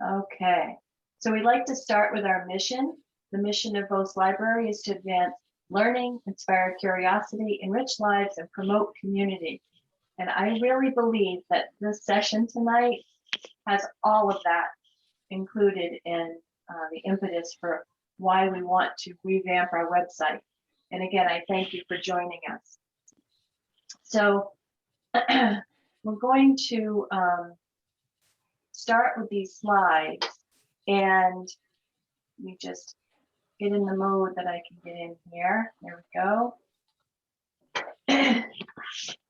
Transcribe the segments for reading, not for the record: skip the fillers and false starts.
Okay, so we like to start with our mission. The mission of Vose Library is to advance learning, inspire curiosity, enrich lives, and promote community. And I really believe that this session tonight has all of that included in the impetus for why we want to revamp our website. And again, I thank you for joining us. So we're going to start with these slides, and let me just get in the mode that I can get in here. There we go.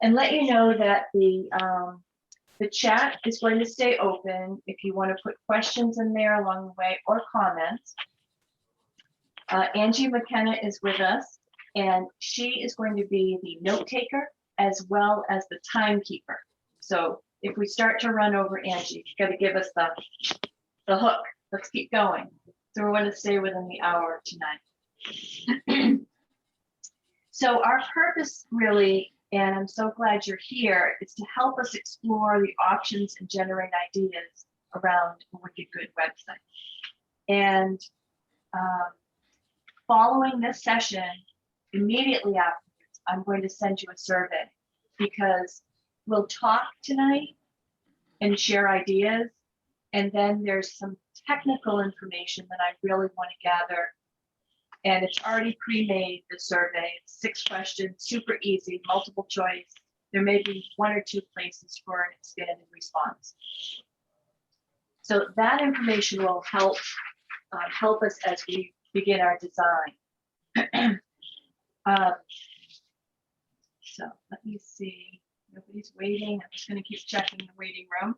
And let you know that the chat is going to stay open if you want to put questions in there along the way or comments. Angie McKenna is with us, and she is going to be the note taker as well as the timekeeper. So if we start to run over Angie, you've got to give us the hook. Let's keep going. So we want to stay within the hour tonight. So our purpose really, and I'm so glad you're here, is to help us explore the options and generate ideas around a wicked good website. And following this session, immediately afterwards, I'm going to send you a survey, because we'll talk tonight and share ideas. And then there's some technical information that I really want to gather. And it's already pre-made, the survey. It's 6 questions, super easy, multiple choice. There may be 1 or 2 places for an expanded response. So that information will help us as we begin our design. So let me see. Nobody's waiting. I'm just going to keep checking the waiting room.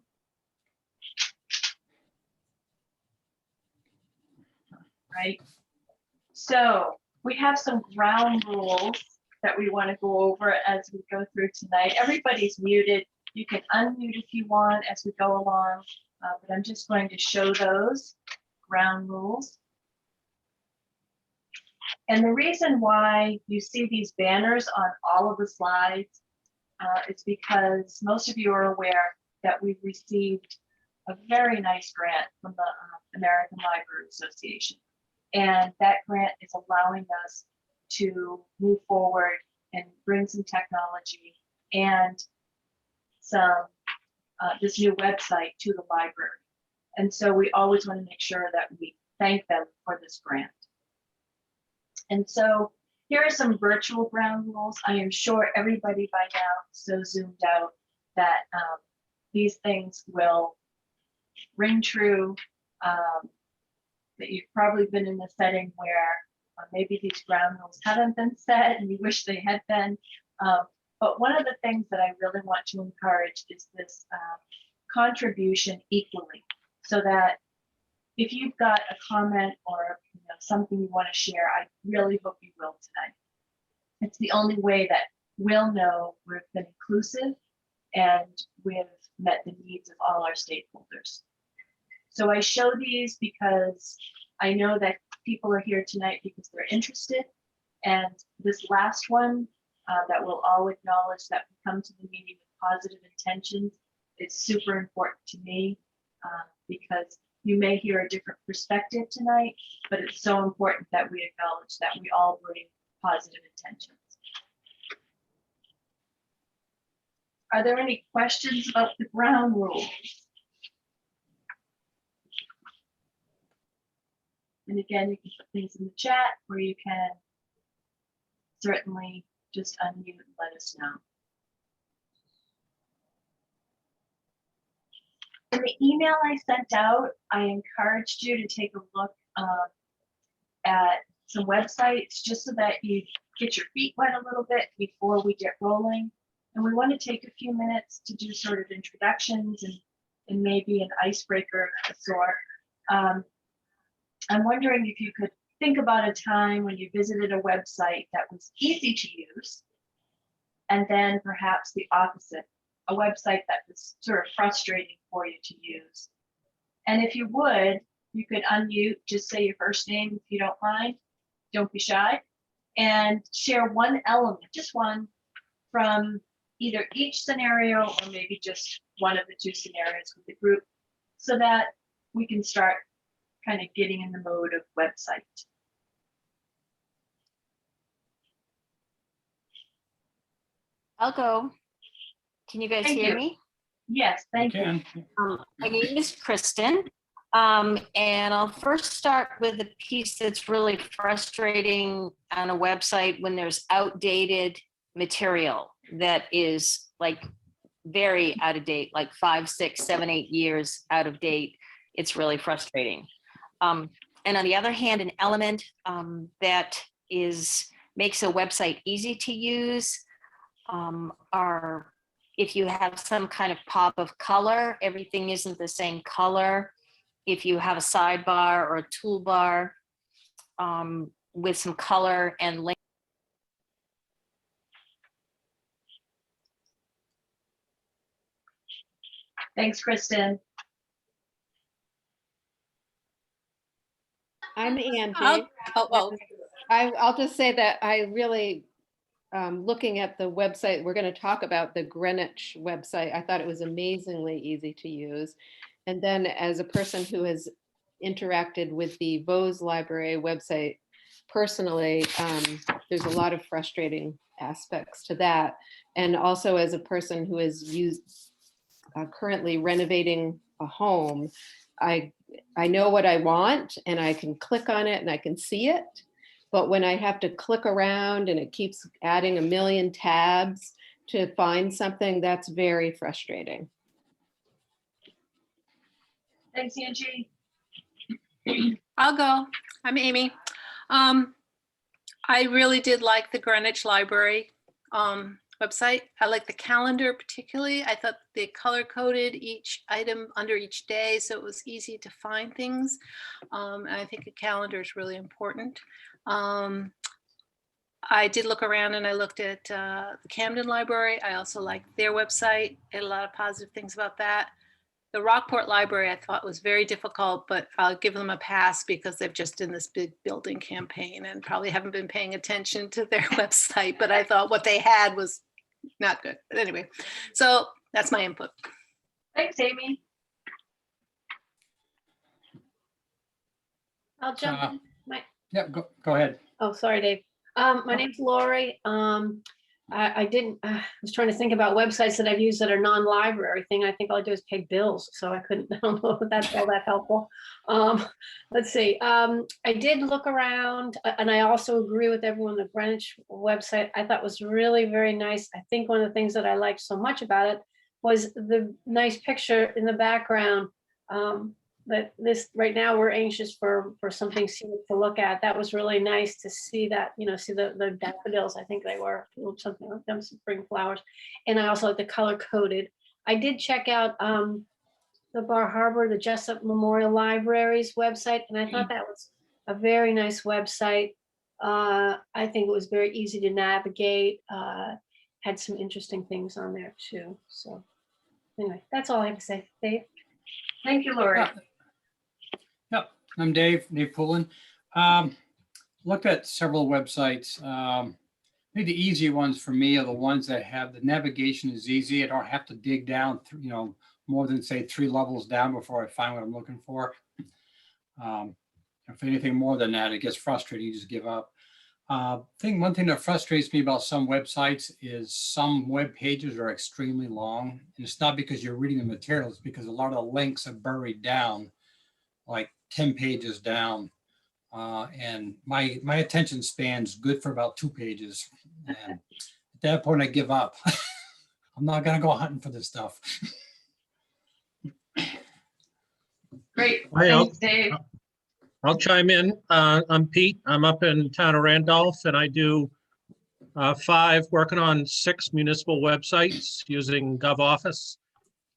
Right. So we have some ground rules that we want to go over as we go through tonight. Everybody's muted. You can unmute if you want as we go along, but I'm just going to show those ground rules. And the reason why you see these banners on all of the slides is because most of you are aware that we've received a very nice grant from the American Library Association. And that grant is allowing us to move forward and bring some technology and some this new website to the library. And so we always want to make sure that we thank them for this grant. And so here are some virtual ground rules. I am sure everybody by now is so zoomed out that these things will ring true. That you've probably been in a setting where maybe these ground rules haven't been set and you wish they had been. But one of the things that I really want to encourage is this contribution equally, so that if you've got a comment or something you want to share, I really hope you will tonight. It's the only way that we'll know we've been inclusive and we've met the needs of all our stakeholders. So I show these because I know that people are here tonight because they're interested. And this last one that we'll all acknowledge that we come to the meeting with positive intentions, it's super important to me because you may hear a different perspective tonight, but it's so important that we acknowledge that we all bring positive intentions. Are there any questions about the ground rules? And again, you can put things in the chat, or you can certainly just unmute and let us know. In the email I sent out, I encouraged you to take a look at some websites just so that you get your feet wet a little bit before we get rolling. And we want to take a few minutes to do sort of introductions and maybe an icebreaker of the sort. I'm wondering if you could think about a time when you visited a website that was easy to use, and then perhaps the opposite, a website that was sort of frustrating for you to use. And if you would, you could unmute, just say your first name if you don't mind, don't be shy, and share one element, just one, from either each scenario or maybe just one of the 2 scenarios with the group, so that we can start kind of getting in the mode of website. I'll go. Can you guys Thank hear you. me? Yes, thank you. My name is Kristen, and I'll first start with a piece that's really frustrating on a website when there's outdated material that is like very out of date, like 5, 6, 7, 8 years out of date. It's really frustrating. And on the other hand, an element that makes a website easy to use are if you have some kind of pop of color, everything isn't the same color. If you have a sidebar or a toolbar with some color and link. Thanks, Kristen. I'm Angie. Okay. I'll just say that I really, looking at the website, we're going to talk about the Greenwich website. I thought it was amazingly easy to use. And then as a person who has interacted with the Vose Library website personally, there's a lot of frustrating aspects to that. And also as a person who is currently renovating a home, I know what I want and I can click on it and I can see it. But when I have to click around and it keeps adding a million tabs to find something, that's very frustrating. Thanks, Angie. I'll go. I'm Amy. I really did like the Greenwich Library website. I like the calendar particularly. I thought they color coded each item under each day, so it was easy to find things. And I think a calendar is really important. I did look around and I looked at the Camden Library. I also liked their website. I had a lot of positive things about that. The Rockport Library I thought was very difficult, but I'll give them a pass because they've just in this big building campaign and probably haven't been paying attention to their website, but I thought what they had was not good. But anyway, so that's my input. Thanks, Amy. I'll jump in. Yeah, go ahead. Oh, sorry, Dave. My name's Lori. I was trying to think about websites that I've used that are non-library thing. I think all I do is pay bills, so I don't know if that's all that helpful. Let's see. I did look around, and I also agree with everyone. The Greenwich website I thought was really very nice. I think one of the things that I liked so much about it was the nice picture in the background. But this right now we're anxious for something scenic to look at. That was really nice to see that, see the daffodils. I think they were something like them, spring flowers. And I also like the color coded. I did check out the Bar Harbor, the Jessup Memorial Library's website, and I thought that was a very nice website. I think it was very easy to navigate. Had some interesting things on there too. So anyway, that's all I have to say. Dave. Thank you, Lori. Yep, I'm Dave Pullen. Looked at several websites. Maybe the easy ones for me are the ones that have the navigation is easy. I don't have to dig down, more than say 3 levels down before I find what I'm looking for. If anything more than that, it gets frustrating. You just give up. One thing that frustrates me about some websites is some web pages are extremely long. And it's not because you're reading the material, it's because a lot of the links are buried down, like 10 pages down. And my attention span's good for about 2 pages. And at that point, I give up. I'm not gonna go hunting for this stuff. Great. Well, Thanks, Dave. I'll chime in. I'm Pete. I'm up in town of Randolph and I do 5, working on 6 municipal websites using GovOffice.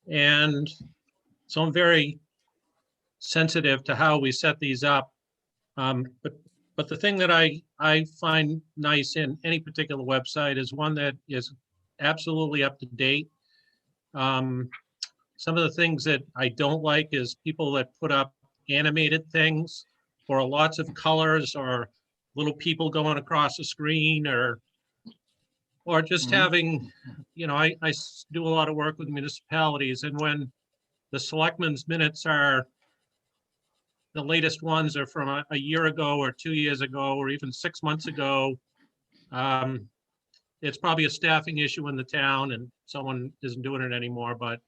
And so I'm very sensitive to how we set these up. But the thing that I find nice in any particular website is one that is absolutely up to date. Some of the things that I don't like is people that put up animated things or lots of colors or little people going across the screen or just having, I do a lot of work with municipalities, and when the selectmen's minutes are the latest ones are from a year ago or 2 years ago, or even 6 months ago. It's probably a staffing issue in the town and someone isn't doing it anymore, but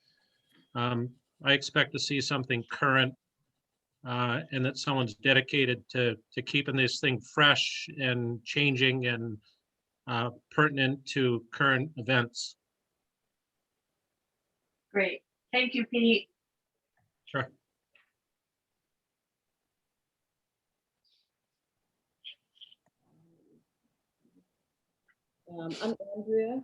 I expect to see something current and that someone's dedicated to keeping this thing fresh and changing and pertinent to current events. Great. Thank you, Pete. Sure. I'm Andrea,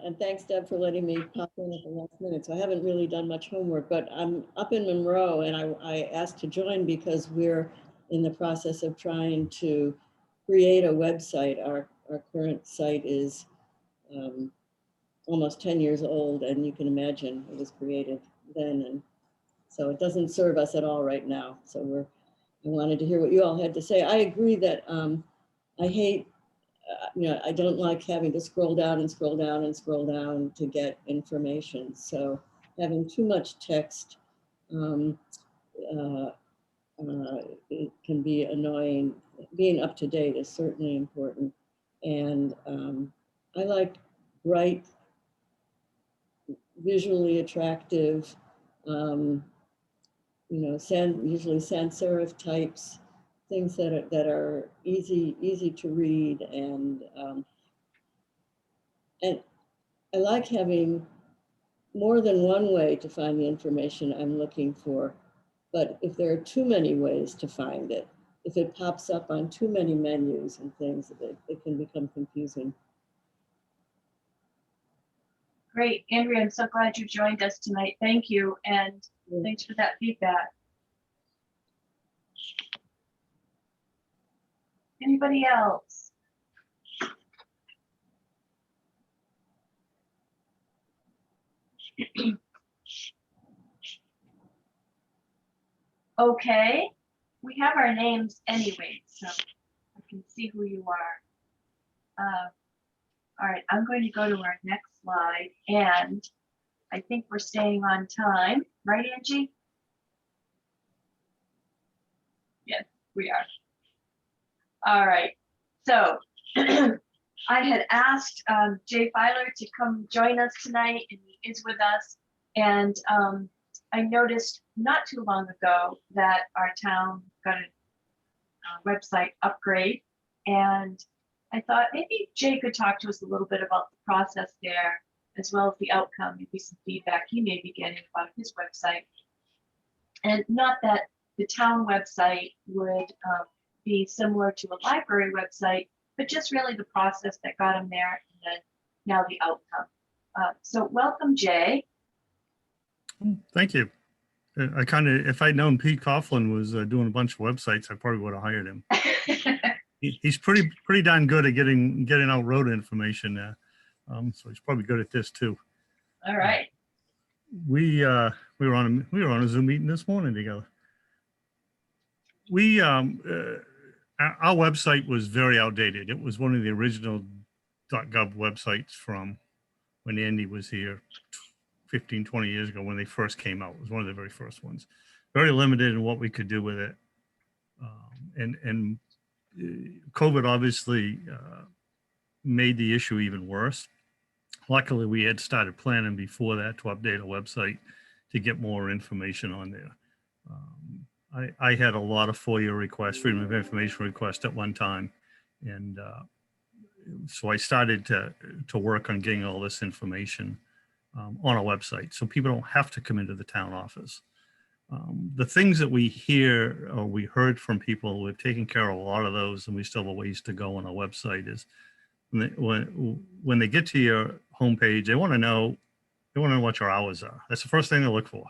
and thanks, Deb, for letting me pop in at the last minute. So I haven't really done much homework, but I'm up in Monroe, and I asked to join because we're in the process of trying to create a website. Our current site is almost 10 years old, and you can imagine it was created then, and so it doesn't serve us at all right now. So I wanted to hear what you all had to say. I agree that I hate, I don't like having to scroll down and scroll down and scroll down to get information. So having too much text, it can be annoying. Being up to date is certainly important. And I like bright, visually attractive, usually sans serif types, things that are easy to read, and I like having more than one way to find the information I'm looking for. But if there are too many ways to find it, if it pops up on too many menus and things, it can become confusing. Great. Andrea, I'm so glad you joined us tonight. Thank you. And thanks for that feedback. Anybody else? Okay, we have our names anyway, so I can see who you are. All right, I'm going to go to our next slide, and I think we're staying on time, right, Angie? Yes, we are. All right, so I had asked Jay Filer to come join us tonight, and he is with us. And I noticed not too long ago that our town got a website upgrade, and I thought maybe Jay could talk to us a little bit about the process there, as well as the outcome, maybe some feedback he may be getting about his website. And not that the town website would be similar to a library website, but just really the process that got him there, and then now the outcome. So welcome, Jay. Thank you. I kind of, if I'd known Pete Coughlin was doing a bunch of websites, I probably would have hired him. He's pretty darn good at getting out road information. So he's probably good at this too. All right. We were on a Zoom meeting this morning together. Our website was very outdated. It was one of the original .gov websites from when Andy was here 15, 20 years ago when they first came out. It was one of the very first ones. Very limited in what we could do with it. And COVID obviously made the issue even worse. Luckily, we had started planning before that to update our website to get more information on there. I had a lot of FOIA requests, Freedom of Information requests at one time. And so I started to work on getting all this information on our website so people don't have to come into the town office. The things that we hear or we heard from people, we've taken care of a lot of those, and we still have a ways to go on our website, is when they get to your homepage, they want to know what your hours are. That's the first thing they look for.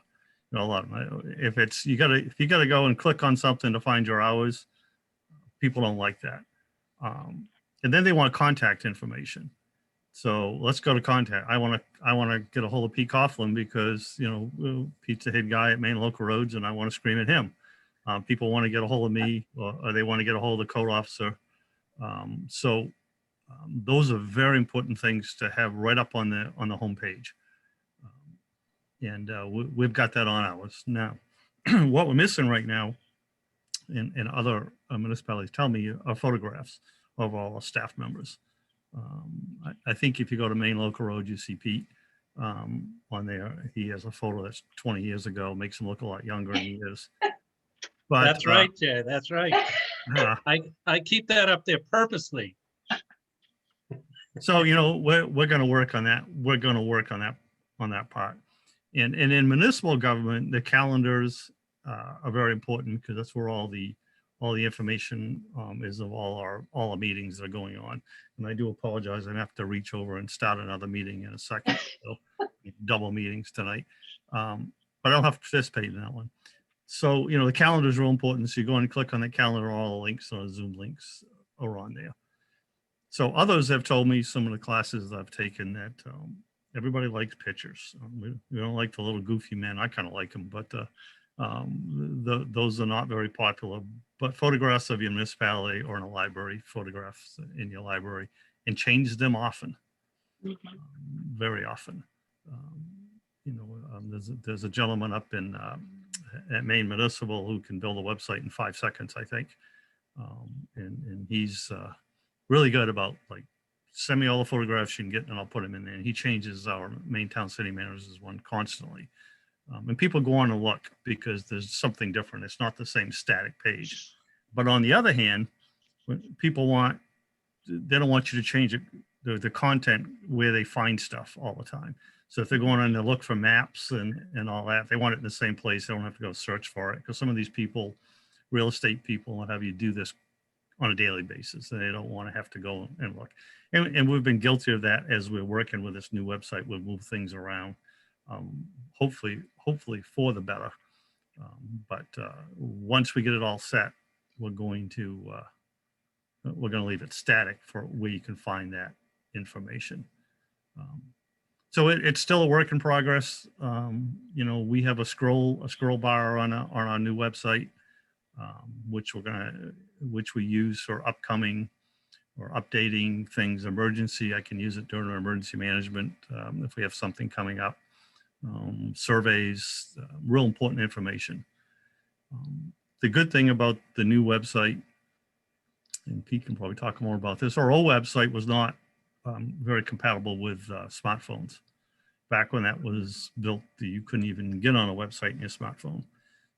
You know, a lot of if you gotta go and click on something to find your hours, people don't like that. And then they want contact information. So let's go to contact. I want to get a hold of Pete Coughlin because, you know, Pete's the head guy at Maine Local Roads, and I want to scream at him. People want to get a hold of me, or they want to get a hold of the code officer. Those are very important things to have right up on the homepage. And we've got that on ours now. What we're missing right now and other municipalities tell me are photographs of all the staff members. I think if you go to Main Local Road, you see Pete on there. He has a photo that's 20 years ago, makes him look a lot younger than he is. But, That's right, Jay, that's right. uh, I keep that up there purposely. So, we're going to work on that. We're going to work on that part. And in municipal government, the calendars are very important because that's where all the information is of all the meetings that are going on. And I do apologize. I have to reach over and start another meeting in a second. So double meetings tonight. But I'll have to participate in that one. So, the calendar is real important. So you go and click on the calendar, all the links or Zoom links are on there. So others have told me, some of the classes I've taken, that everybody likes pictures. We don't like the little goofy men. I kind of like them, but those are not very popular. But photographs of your municipality or in a library, photographs in your library, and change them often, very often. There's a gentleman up in at Maine Municipal who can build a website in 5 seconds, I think, and he's really good about, like, send me all the photographs you can get and I'll put them in there. And he changes our main town city managers one constantly. And people go on and look because there's something different. It's not the same static page. But on the other hand, when people they don't want you to change it, the content where they find stuff all the time. So if they're going on to look for maps and all that, they want it in the same place. They don't have to go search for it, because some of these people, real estate people, will have you do this on a daily basis, and they don't want to have to go and look. And we've been guilty of that as we're working with this new website. We'll move things around, hopefully for the better. But once we get it all set, we're going to leave it static for where you can find that information. So it's still a work in progress. We have a scroll bar on our new website, which we use for upcoming or updating things. Emergency, I can use it during our emergency management if we have something coming up. Surveys, real important information. The good thing about the new website, and Pete can probably talk more about this, our old website was not very compatible with smartphones. Back when that was built, you couldn't even get on a website in your smartphone.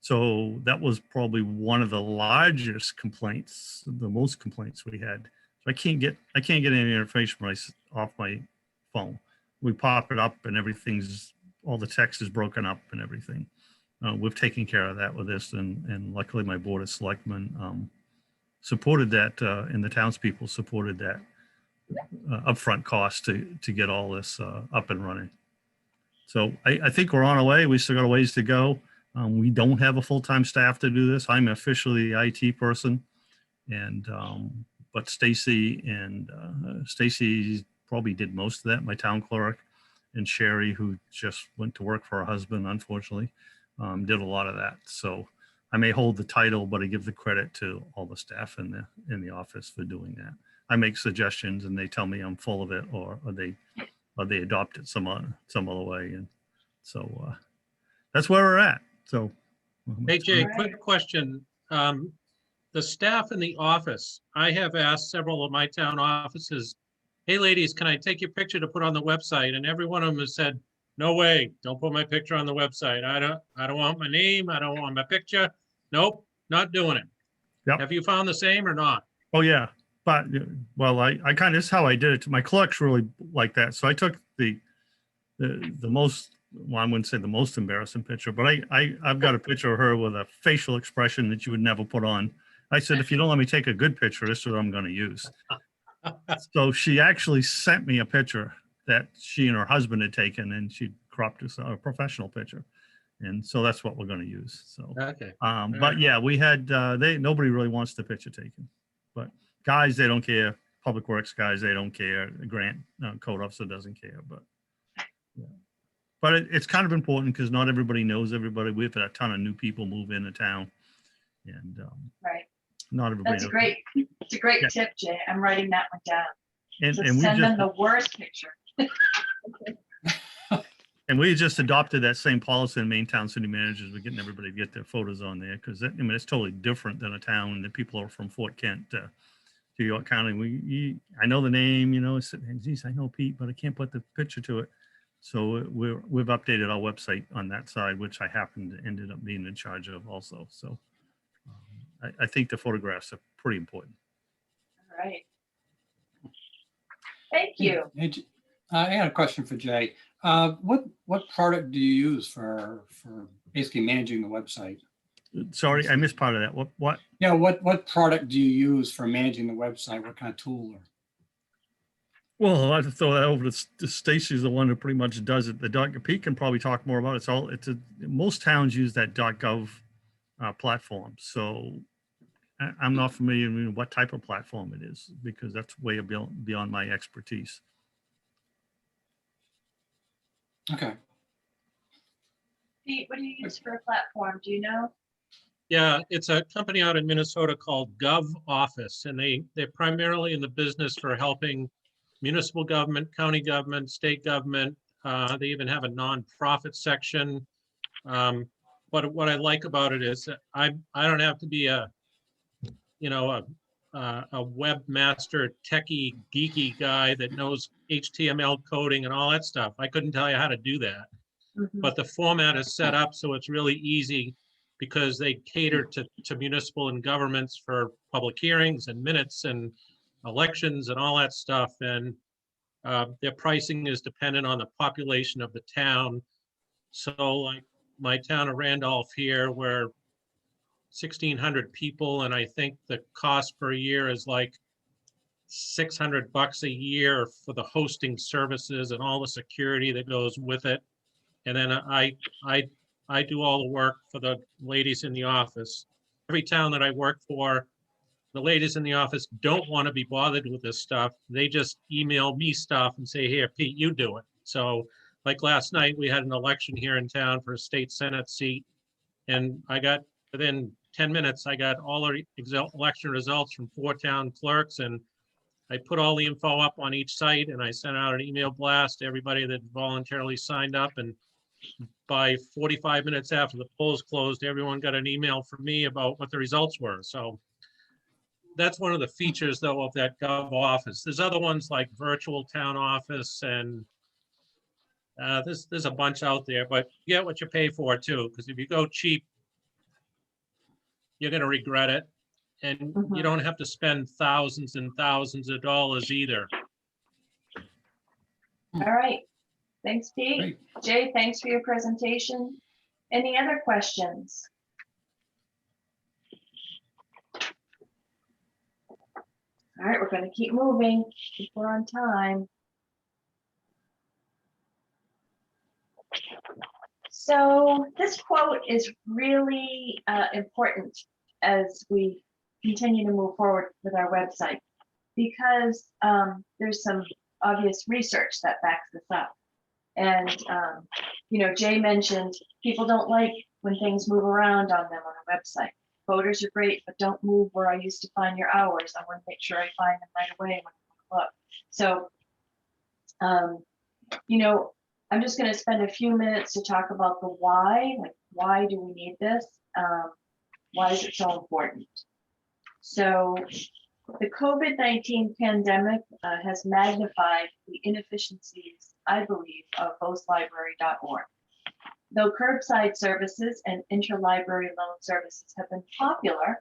So that was probably one of the largest complaints, the most complaints we had. So I can't get any information off my phone. We pop it up and all the text is broken up and everything. We've taken care of that with this, and luckily my board of selectmen supported that, and the townspeople supported that upfront cost to get all this up and running. So I think we're on our way. We still got a ways to go. We don't have a full-time staff to do this. I'm officially the IT person, and but Stacy probably did most of that. My town clerk, and Sherry, who just went to work for her husband, unfortunately, did a lot of that. So I may hold the title, but I give the credit to all the staff in the office for doing that. I make suggestions, and they tell me I'm full of it, or they adopt it some other way, and so that's where we're at. So, Hey, Jay, Right. quick question. The staff in the office, I have asked several of my town offices, hey, ladies, can I take your picture to put on the website? And every one of them has said, no way, don't put my picture on the website. I don't want my name. I don't want my picture. Nope, not doing it. Yep. Have you found the same or not? oh yeah, but well, I kind of, this is how I did it. My clerks really like that. So I took the most, well, I wouldn't say the most embarrassing picture, but I've got a picture of her with a facial expression that you would never put on. I said, if you don't let me take a good picture, this is what I'm going to use. So she actually sent me a picture that she and her husband had taken, and she cropped a professional picture. And so that's what we're going to use. So, Okay. but yeah, we had, nobody really wants the picture taken, but guys, they don't care. Public Works guys, they don't care. The Grant code officer doesn't care, but yeah. But it's kind of important because not everybody knows everybody. We've had a ton of new people move into town, and Right. not everybody That's knows. great. It's a great Yeah. tip, Jay. I'm writing that one down. And, So and we send them just, the worst picture. And we just adopted that same policy in Maine Town City Managers. We're getting everybody to get their photos on there because it's totally different than a town that people are from Fort Kent to York County. I know the name, geez, I know Pete, but I can't put the picture to it. So we've updated our website on that side, which I ended up being in charge of also. So I think the photographs are pretty important. All right. Thank you. I had a question for Jay. What product do you use for basically managing the website? Sorry, I missed part of that. What? Yeah, what product do you use for managing the website? What kind of tool? Well, I'll have to throw that over to Stacy's the one who pretty much does it. Pete can probably talk more about it. Most towns use that .gov platform. So I'm not familiar with what type of platform it is because that's way beyond my expertise. Okay. Pete, what do you use for a platform? Do you know? Yeah, it's a company out in Minnesota called Gov Office, and they're primarily in the business for helping municipal government, county government, state government. They even have a nonprofit section. But what I like about it is that I don't have to be a webmaster, techie, geeky guy that knows HTML coding and all that stuff. I couldn't tell you how to do that. Mm-hmm. But the format is set up so it's really easy because they cater to municipal and governments for public hearings and minutes and elections and all that stuff. And their pricing is dependent on the population of the town. So like my town of Randolph here, we're 1,600 people, and I think the cost per year is like $600 a year for the hosting services and all the security that goes with it. And then I do all the work for the ladies in the office. Every town that I work for, the ladies in the office don't want to be bothered with this stuff. They just email me stuff and say, here, Pete, you do it. So like last night, we had an election here in town for a state Senate seat. And I got, within 10 minutes, I got all the election results from 4 town clerks. And I put all the info up on each site and I sent out an email blast to everybody that voluntarily signed up. And by 45 minutes after the polls closed, everyone got an email from me about what the results were. So that's one of the features, though, of that Gov Office. There's other ones like Virtual Town Office, and there's a bunch out there, but you get what you pay for, too, because if you go cheap, you're going to regret it. And you don't have to spend thousands and thousands of dollars either. All right. Thanks, Pete. Great. Jay, thanks for your presentation. Any other questions? All right, we're going to keep moving if we're on time. So this quote is really important as we continue to move forward with our website because there's some obvious research that backs this up. And, Jay mentioned people don't like when things move around on them on a website. Photos are great, but don't move where I used to find your hours. I want to make sure I find them right away when I look. So, I'm just going to spend a few minutes to talk about the why. Like, why do we need this? Why is it so important? So, the COVID-19 pandemic has magnified the inefficiencies, I believe, of voselibrary.org. Though curbside services and interlibrary loan services have been popular,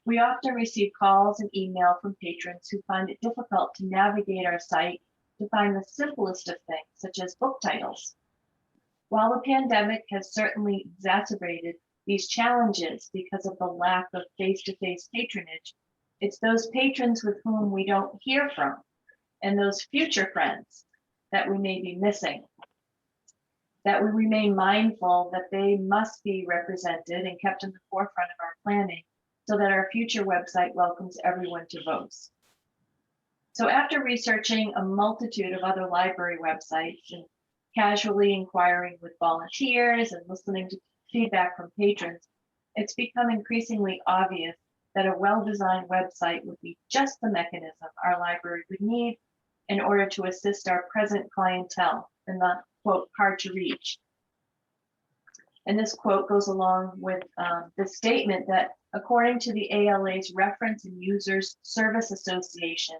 we often receive calls and email from patrons who find it difficult to navigate our site to find the simplest of things, such as book titles. While the pandemic has certainly exacerbated these challenges because of the lack of face-to-face patronage, it's those patrons with whom we don't hear from and those future friends that we may be missing, that we remain mindful that they must be represented and kept in the forefront of our planning so that our future website welcomes everyone to Vose. So after researching a multitude of other library websites and casually inquiring with volunteers and listening to feedback from patrons, it's become increasingly obvious that a well-designed website would be just the mechanism our library would need in order to assist our present clientele in the quote, hard to reach. And this quote goes along with the statement that according to the ALA's Reference and Users Service Association,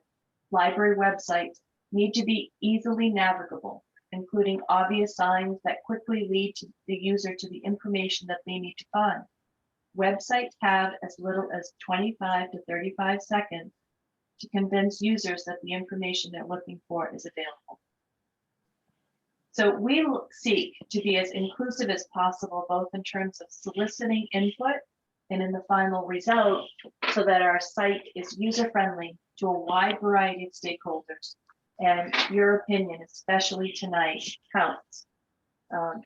library websites need to be easily navigable, including obvious signs that quickly lead to the user to the information that they need to find. Websites have as little as 25 to 35 seconds to convince users that the information they're looking for is available. So we seek to be as inclusive as possible, both in terms of soliciting input and in the final result, so that our site is user-friendly to a wide variety of stakeholders. And your opinion, especially tonight, counts,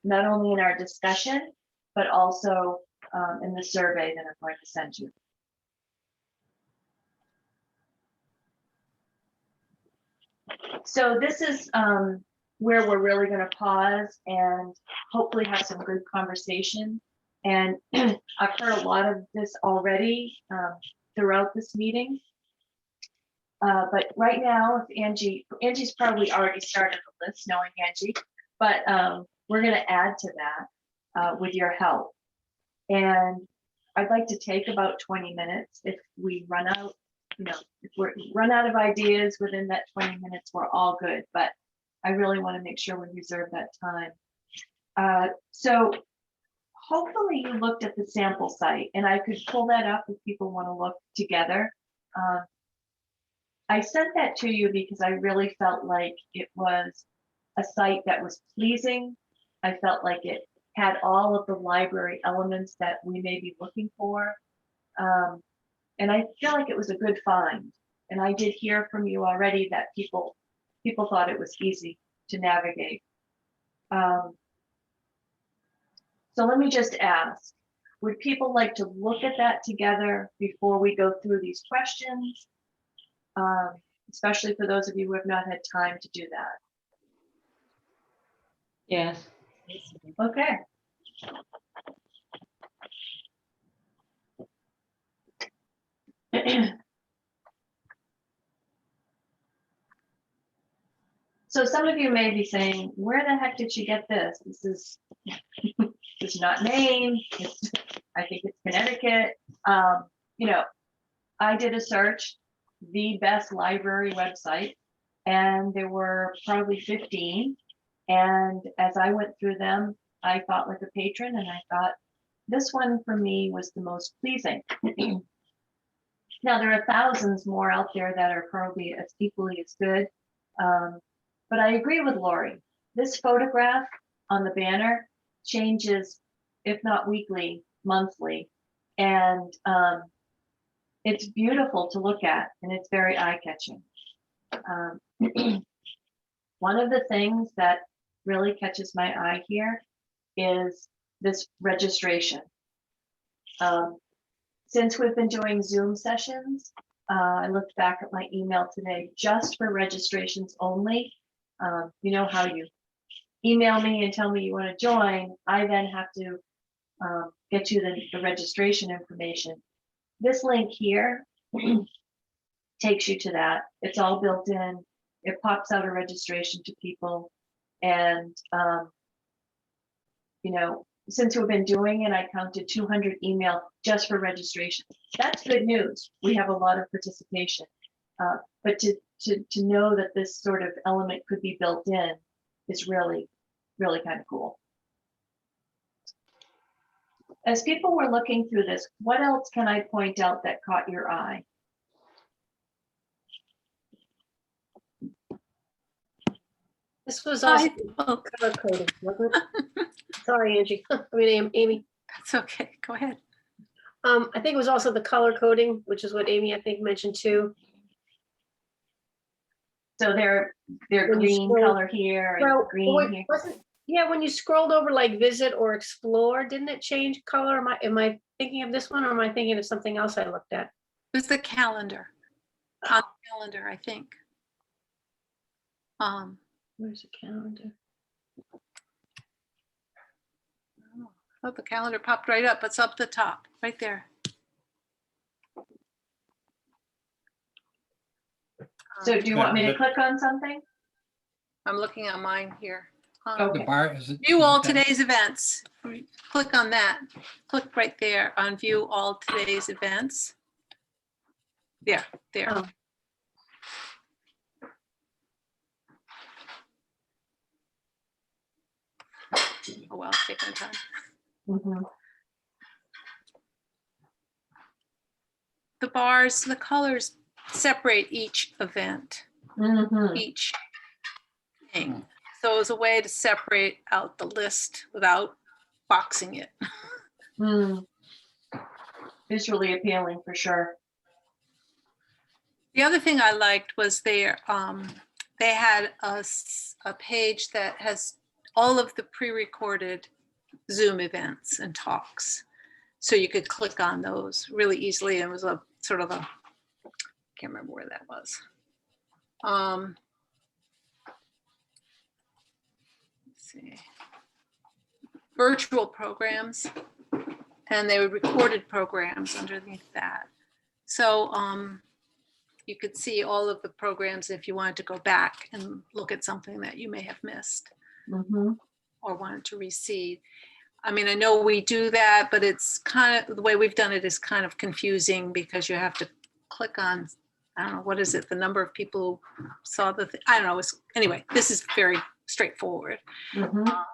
not only in our discussion, but also in the survey that I'm going to send you. So this is where we're really going to pause and hopefully have some good conversation. And I've heard a lot of this already throughout this meeting. But right now, if Angie's probably already started the list, knowing Angie, but we're going to add to that with your help. And I'd like to take about 20 minutes. If we run out, if we run out of ideas within that 20 minutes, we're all good. But I really want to make sure we reserve that time. So hopefully you looked at the sample site, and I could pull that up if people want to look together. I sent that to you because I really felt like it was a site that was pleasing. I felt like it had all of the library elements that we may be looking for. And I feel like it was a good find. And I did hear from you already that people thought it was easy to navigate. So let me just ask, would people like to look at that together before we go through these questions? Especially for those of you who have not had time to do that. Yes. Okay. So some of you may be saying, where the heck did you get this? This is this is not Maine. I think it's Connecticut. I did a search, the best library website, and there were probably 15. And as I went through them, I thought like a patron, and I thought this one for me was the most pleasing. Now there are thousands more out there that are probably as equally as good. But I agree with Lori. This photograph on the banner changes, if not weekly, monthly. And it's beautiful to look at, and it's very eye-catching. One of the things that really catches my eye here is this registration. Since we've been doing Zoom sessions, I looked back at my email today, just for registrations only. You know how you email me and tell me you want to join, I then have to get you the registration information. This link here takes you to that. It's all built in. It pops out a registration to people. And, since we've been doing it, I counted 200 email just for registration. That's good news. We have a lot of participation. But to know that this sort of element could be built in is really, really kind of cool. As people were looking through this, what else can I point out that caught your eye? This was also color coded, wasn't it? Sorry, Angie. I mean, Amy. That's okay. Go ahead. I think it was also the color coding, which is what Amy, I think, mentioned too. So they're When you green scroll- color here and Well, green here. yeah, when you scrolled over like visit or explore, didn't it change color? Am I thinking of this one, or am I thinking of something else I looked at? It was the calendar. On the calendar, I think. Where's the calendar? Oh, the calendar popped right up. It's up the top, right there. So do you want me to But- click on something? I'm looking at mine here. The bar, is it? View all okay. today's events. Click on that. Click right there on view all today's events. There. Oh. Oh, well, it's taking time. Mhm. The bars, the colors separate each event, Mhm. each thing. So it's a way to separate out the list without boxing it. Mm. Visually appealing for sure. The other thing I liked was they had a page that has all of the pre-recorded Zoom events and talks. So you could click on those really easily. It was a sort of a, can't remember where that was. Let's see. Virtual programs, and they were recorded programs underneath that. So you could see all of the programs if you wanted to go back and look at something that you may have missed Mhm. or wanted to reseed. I mean, I know we do that, but it's kind of, the way we've done it is kind of confusing because you have to click on, I don't know, what is it? The number of people who saw the thing. I don't know. Anyway, this is very straightforward. Mhm.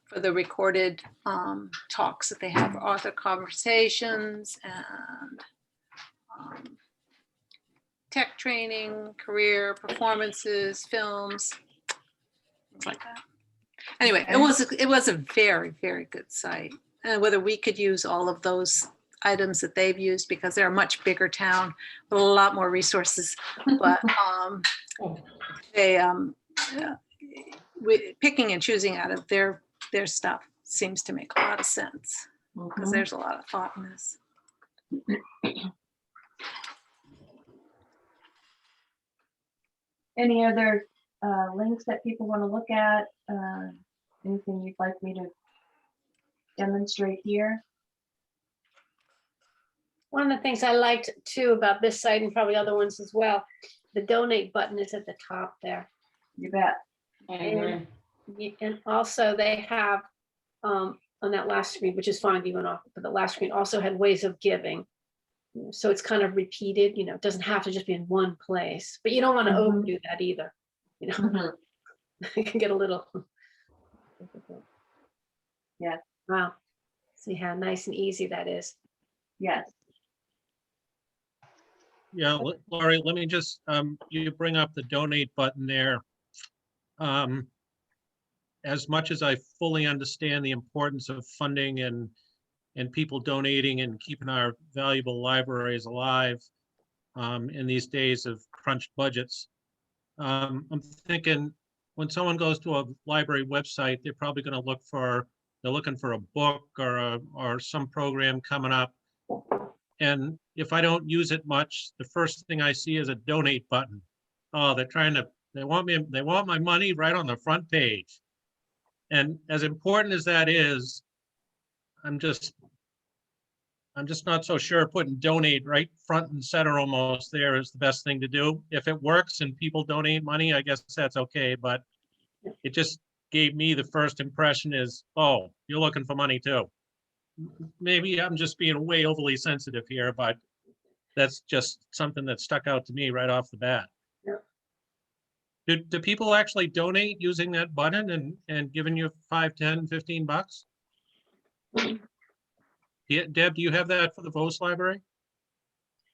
For the recorded talks that they have, author conversations and tech training, career performances, films, things like that. Anyway, Okay. it was a very, very good site. And whether we could use all of those items that they've used, because they're a much bigger town with a lot more resources, but they picking and choosing out of their stuff seems to make a lot of sense because Mhm. there's a lot of thought in this. Any other links that people want to look at? Anything you'd like me to demonstrate here? One of the things I liked too about this site and probably other ones as well, the donate button is at the top there. You bet. And also they have on that last screen, which is fine, you went off, but the last screen also had ways of giving. So it's kind of repeated, it doesn't have to just be in one place, but you don't want to Mhm. overdo that either. Mhm. It can get a little difficult. Yeah. Wow. See how nice and easy that is. Yes. Yeah, Laurie, let me just, you bring up the donate button there. As much as I fully understand the importance of funding and people donating and keeping our valuable libraries alive in these days of crunched budgets, I'm thinking when someone goes to a library website, they're probably going to they're looking for a book or some program coming up. And if I don't use it much, the first thing I see is a donate button. Oh, they want my money right on the front page. And as important as that is, I'm just not so sure putting donate right front and center almost there is the best thing to do. If it works and people donate money, I guess that's okay. But it just gave me the first impression is, oh, you're looking for money too. Maybe I'm just being way overly sensitive here, but that's just something that stuck out to me right off the bat. Yeah. Do people actually donate using that button and giving you 5, 10, 15 bucks? Yeah, Deb, do you have that for the Vose Library?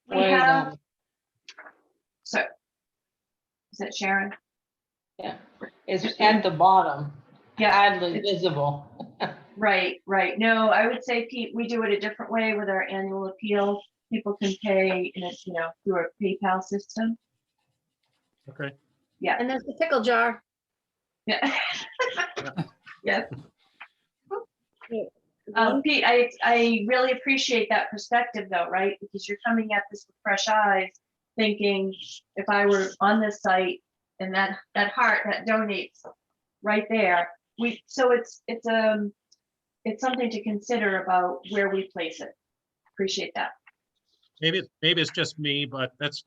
We have. So, is that Sharon? Yeah, it's at the bottom, Yeah. hardly visible. Right. No, I would say, Pete, we do it a different way with our annual appeal. People can pay in through a PayPal system. Okay. Yeah. And there's the pickle jar. Yeah. Yes. One- Pete, I really appreciate that perspective though, right? Because you're coming at this with fresh eyes, thinking if I were on this site and that heart that donates right there, so it's something to consider about where we place it. Appreciate that. Maybe it's just me, but that's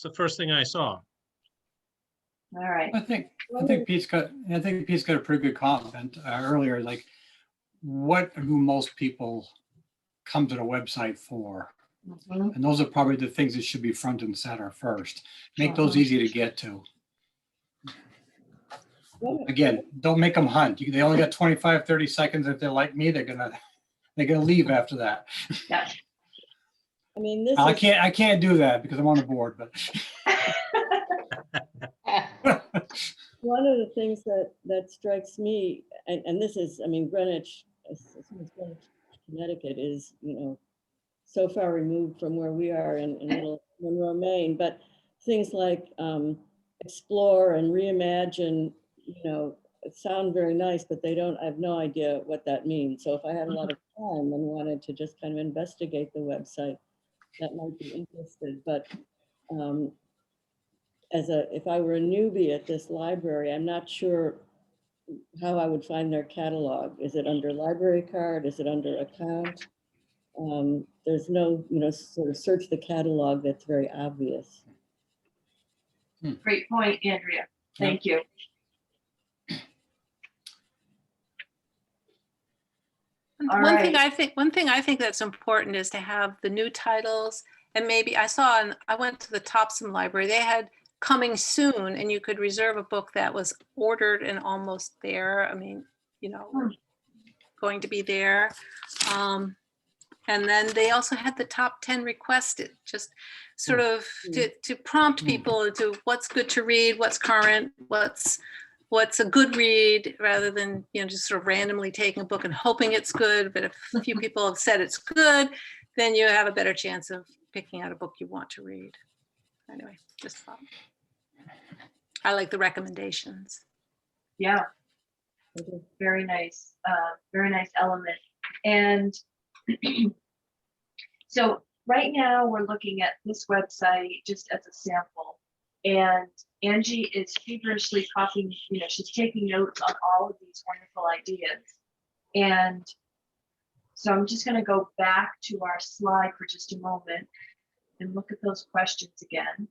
the first thing I saw. All right. I think Pete's got a pretty good comment earlier, like what do most people come to the website for? Mhm. And those are probably the things that should be front and center first. Make those easy to get to. Again, don't make them hunt. They only got 25, 30 seconds. If they're like me, they're gonna leave after that. Yeah. I mean, this I is, can't do that because I'm on the board, but one of the things that strikes me, and this is, I mean, Greenwich, Connecticut is, so far removed from where we are in Little Monroe, Maine, but things like explore and reimagine, sound very nice, but I have no idea what that means. So if I had a lot of time and wanted to just kind of investigate the website, that might be interested. But if I were a newbie at this library, I'm not sure how I would find their catalog. Is it under library card? Is it under account? There's no, sort of search the catalog that's very obvious. Great point, Andrea. Thank you. All One right. thing I think that's important is to have the new titles. And maybe I went to the Topsom Library. They had coming soon, and you could reserve a book that was ordered and almost there. I mean, going to be there. And then they also had the top 10 requested, just sort of to prompt people to what's good to read, what's current, what's a good read, rather than, just sort of randomly taking a book and hoping it's good. But if a few people have said it's good, then you have a better chance of picking out a book you want to read. Anyway, just thought. I like the recommendations. Yeah. Very nice element. And so right now we're looking at this website just as a sample, and Angie is feverishly copying, she's taking notes on all of these wonderful ideas. And so I'm just going to go back to our slide for just a moment and look at those questions again.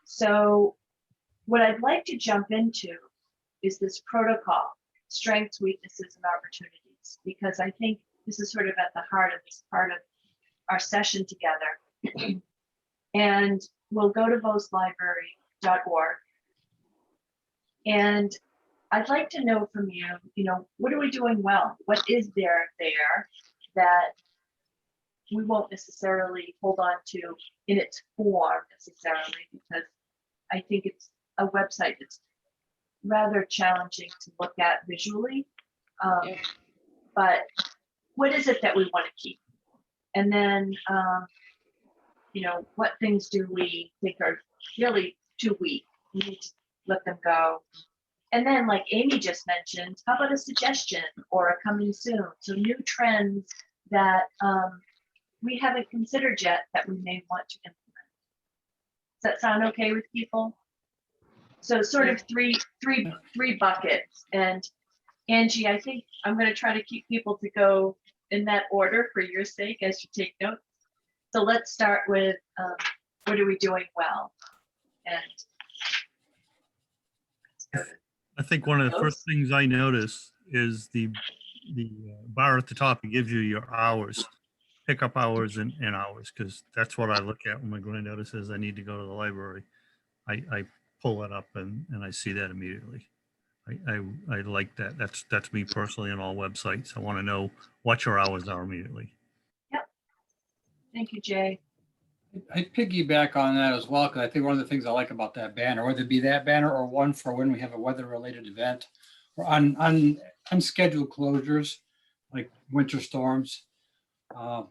So what I'd like to jump into is this protocol, strengths, weaknesses, and opportunities, because I think this is sort of at the heart of this part of our session together. And we'll go to voselibrary.org. And I'd like to know from you, what are we doing well? What is there that we won't necessarily hold on to in its form necessarily, because I think it's a website that's rather challenging to look at visually. But what is it that we want to keep? And then, what things do we think are really too weak? We need to let them go. And then, like Amy just mentioned, how about a suggestion or a coming soon? So new trends that we haven't considered yet that we may want to implement. Does that sound okay with people? So sort of three buckets. And Angie, I think I'm going to try to keep people to go in that order for your sake as you take notes. So let's start with what are we doing well? And I think one of the first things I notice is the bar at the top. It gives you your hours, pickup hours and hours, because that's what I look at when my granddaughter says I need to go to the library. I pull it up and I see that immediately. I like that. That's me personally on all websites. I want to know what your hours are immediately. Yep. Thank you, Jay. I piggyback on that as well, because I think one of the things I like about that banner, whether it be that banner or one for when we have a weather-related event or on unscheduled closures like winter storms, I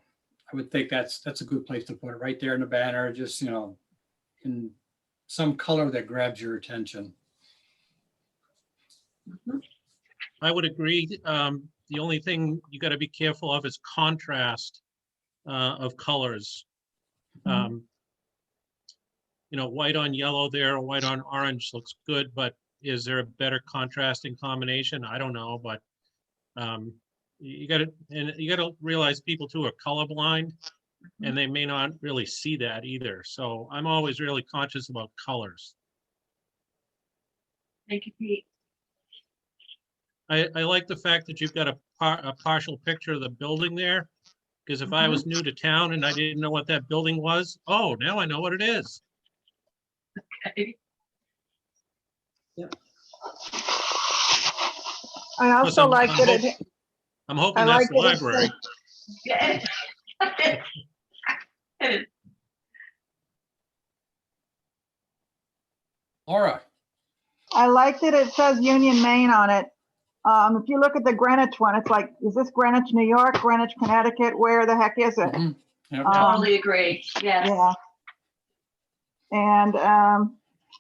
would think that's a good place to put it right there in the banner, just in some color that grabs your attention. I would agree. The only thing you got to be careful of is contrast of colors. White on yellow there, white on orange looks good, but is there a better contrasting combination? I don't know, but you got to realize people too are colorblind. and they may not really see that either. So I'm always really conscious about colors. Thank you, Pete. I like the fact that you've got a partial picture of the building there, because if I was new to town and I didn't know what that building was, oh, now I know what it is. Okay. I Plus, also like that it, I'm I hoping that's like the that it library. says, Yeah. Laura, I like that it says Union, Maine on it. If you look at the Greenwich one, it's like, is this Greenwich, New York, Greenwich, Connecticut? Where the heck is it? mhm, yep. Totally agree. Yes. Yeah. And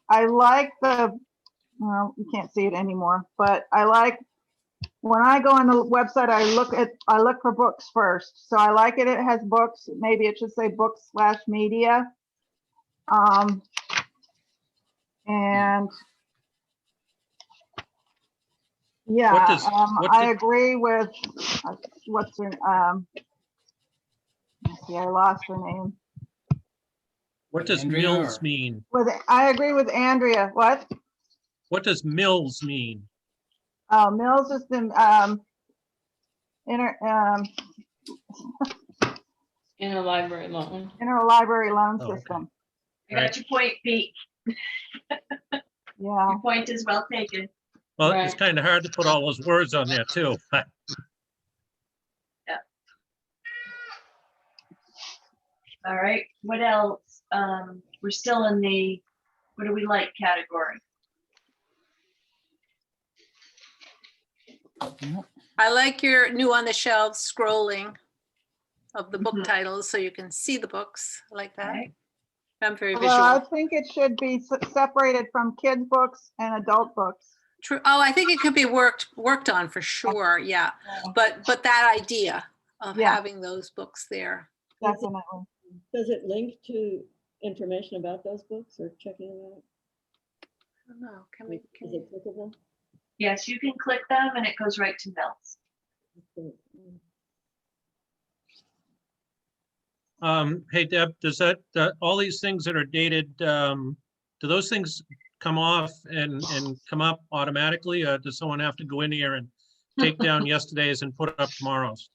I like well, you can't see it anymore, but I like, when I go on the website, I look for books first. So I like it. It has books. Maybe it should say books/media. And yeah, what I does- agree with what's her, let's see, I lost her name. What does Andrea, mills or- mean? I agree with Andrea. What? What does mills mean? Oh, Mills is the Interlibrary loan. interlibrary loan Oh, okay. system. I got your point, Pete. Yeah. Your point is well taken. Well, it's Right. kind of hard to put all those words on there too. All right. What else? We're still in the what do we like category. I like your new on the shelves scrolling of the book Mhm. titles so you can see the books. I like that. Right. I'm very Well, I visual. think it should be separated from kids' books and adult books. True. Oh, I think it could be worked on for sure. Yeah. But that idea of Yeah. having those books there. Definitely. Does it link to information about those books or checking them out? I don't know. Can we? Is it clickable? Yes, you can click them and it goes right to Mills. Hey Deb, does that, all these things that are dated, do those things come off and come up automatically? Does someone have to go in here and take down yesterday's and put up tomorrow's?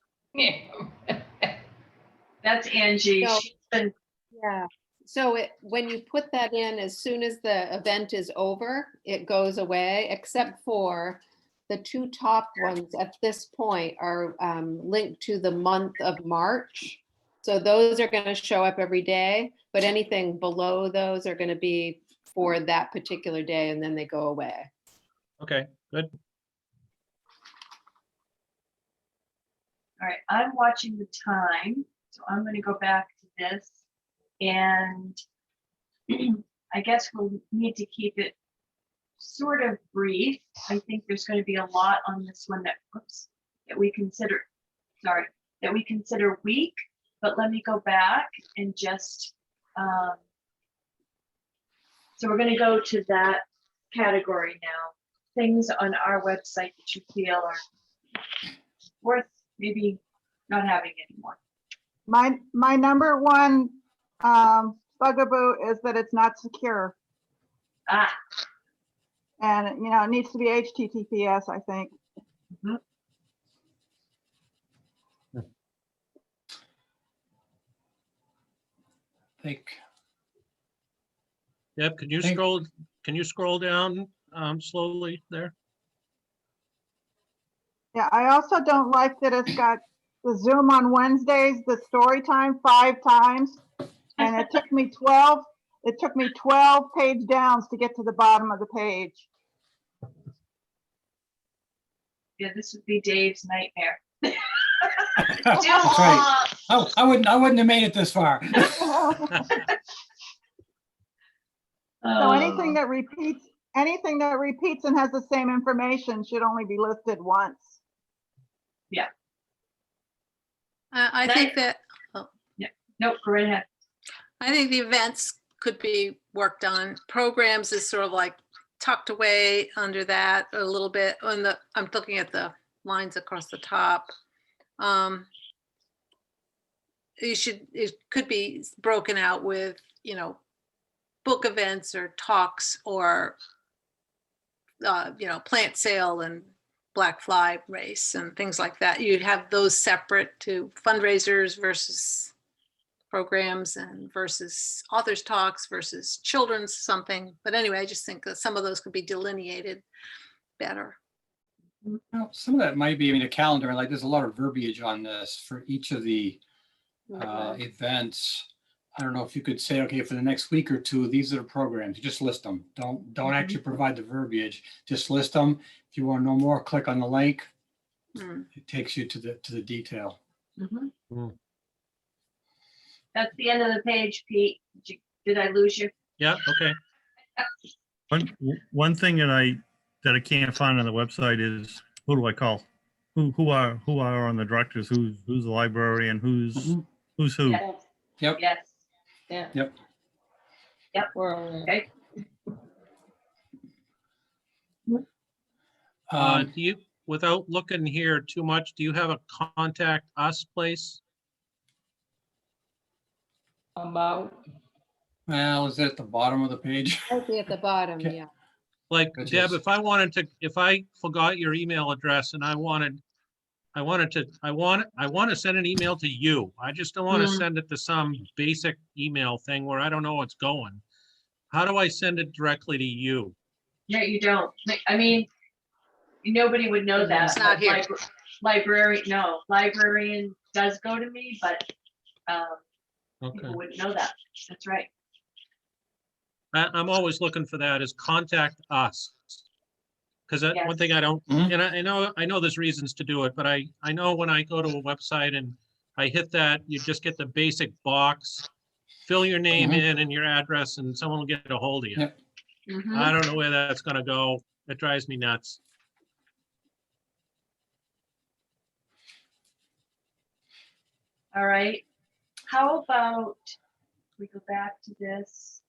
That's Angie. No. She's been Yeah. So when you put that in, as soon as the event is over, it goes away, except for the two top ones at this point are linked to the month of March. So those are going to show up every day, but anything below those are going to be for that particular day, and then they go away. Okay, good. all right. I'm watching the time, so I'm going to go back to this, and I guess we'll need to keep it sort of brief. I think there's going to be a lot on this one that we consider. Sorry, that we consider weak. But let me go back and just. So we're going to go to that category now. Things on our website that you feel are worth maybe not having anymore. My number one bugaboo is that it's not secure. Ah, And, it needs to be HTTPS, I think. think, Deb, can you Thank- scroll down slowly there? Yeah, I also don't like that it's got the Zoom on Wednesdays, the story time 5 times. And it took me 12 page downs to get to the bottom of the page. yeah, this would be Dave's nightmare. that's right. Oh, I wouldn't have made it this far. So anything that repeats and has the same information should only be listed once. I think that. Nope, go right ahead. I think the events could be worked on. Programs is sort of like tucked away under that a little bit. I'm looking at the lines across the top. it could be broken out with, you know, book events or talks or, you know, plant sale and black fly race and things like that. You'd have those separate to fundraisers versus programs and versus authors talks versus children's something. But anyway, I just think that some of those could be delineated better. Well, some of that might be, I mean, a calendar, like there's a lot of verbiage on this for each of the events. I don't know if you could say, okay, for the next week or two, these are the programs, you just list them. Don't actually provide the verbiage, just list them. If you want to know more, click on the link. It takes you to the detail. That's the end of the page, Pete. Did I lose you? Yeah, okay. One thing that I can't find on the website is, who do I call? Who are on the directors? Who's the librarian? Who's who? Yes. Yep. Yes. Yeah. Yep. Yep. We're all there. Okay. Do you, without looking here too much, do you have a contact us place? About, Well, is it at the bottom of the page? Might be at the bottom, Okay. yeah. Like Which Deb, is- if I forgot your email address and I want to send an email to you. I just don't want to send it to some basic email thing where I don't know what's going. How do I send it directly to you? No, you don't. I mean, nobody would know that. It's not but here. Librarian does go to me, but Okay. people wouldn't know that. That's right. I'm always looking for that is contact us. Because one Yes. thing I don't, Mhm. and I know there's reasons to do it, but I know when I go to a website and I hit that, you just get the basic box, fill your name Mhm. in and your address and someone will get a hold of you. Yep. I don't know where that's gonna go. It drives me nuts. All right. How about we go back to this?